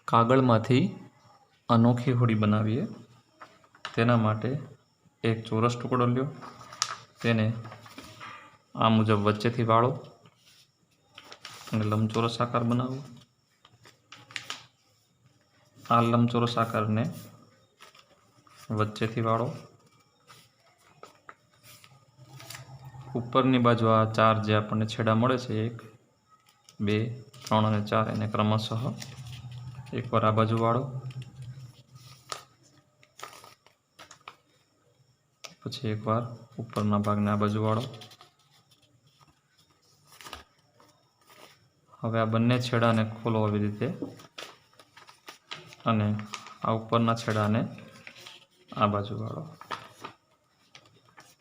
કાગળમાંથી અનોખી હોડી બનાવીએ તેના માટે એક ચોરસ ટુકડો લ્યો, તેને આ મુજબ વચ્ચેથી વાળો અને લંબચોરસ આકાર બનાવો। આ લંબચોરસ આકારને વચ્ચેથી વાળો। ઉપરની બાજુ આ ચાર જે આપણને છેડા મળે છે 1, 2, 3 અને 4 એને ક્રમશઃ એકવાર આ બાજુ વાળો, પછી એકવાર ઉપરના ભાગને આ બાજુ વાળો। હવે આ બંને છેડાને ખોલો આવી રીતે અને આ ઉપરના છેડાને આ બાજુ વાળો,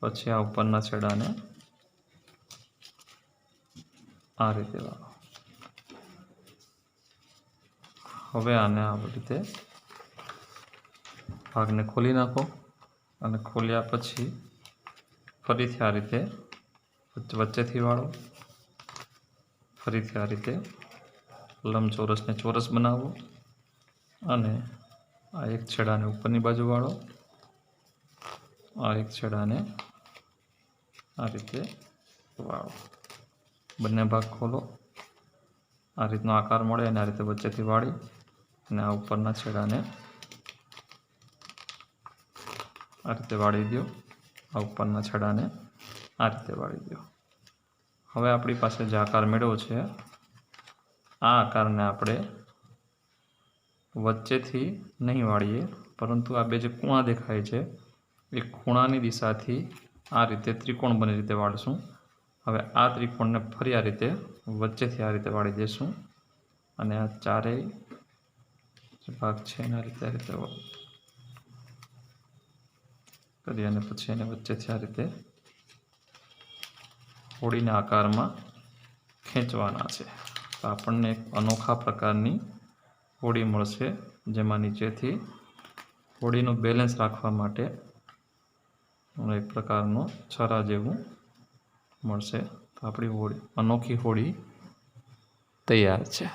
પછી આ ઉપરના છેડાને આ રીતે વાળો। હવે આને આ રીતે ભાગને ખોલી નાખો અને ખોલ્યા પછી ફરીથી આ રીતે વચ્ચેથી વાળો, ફરીથી આ રીતે લંબચોરસને ચોરસ બનાવો અને આ એક છેડાને ઉપરની બાજુ વાળો, આ એક છેડાને આ રીતે વાળો। બંને ભાગ ખોલો, આ રીતનો આકાર મળે અને આ રીતે વચ્ચેથી વાળી અને આ ઉપરના છેડાને આ રીતે વાળી દો, આ ઉપરના છેડાને આ રીતે વાળી દો। હવે આપણી પાસે જે આકાર મેળવ્યો છે આ આકારને આપણે વચ્ચેથી નહીં વાળીએ, પરંતુ આ બે જે ખૂણા દેખાય છે એ ખૂણાની દિશાથી આ રીતે ત્રિકોણ બને રીતે વાળશું। હવે આ ત્રિકોણને ફરી આ રીતે વચ્ચેથી આ રીતે વાળી દઈશું અને આ ચારેય જે ભાગ છે એના રીતે કરી અને પછી એને વચ્ચેથી આ રીતે હોડીના આકારમાં ખેંચવાના છે। તો આપણને એક અનોખા પ્રકારની હોડી મળશે, જેમાં નીચેથી હોડીનું બેલેન્સ રાખવા માટે એક પ્રકારનો છરા જેવું મળશે। તો આપણી હોડી અનોખી હોડી તૈયાર છે।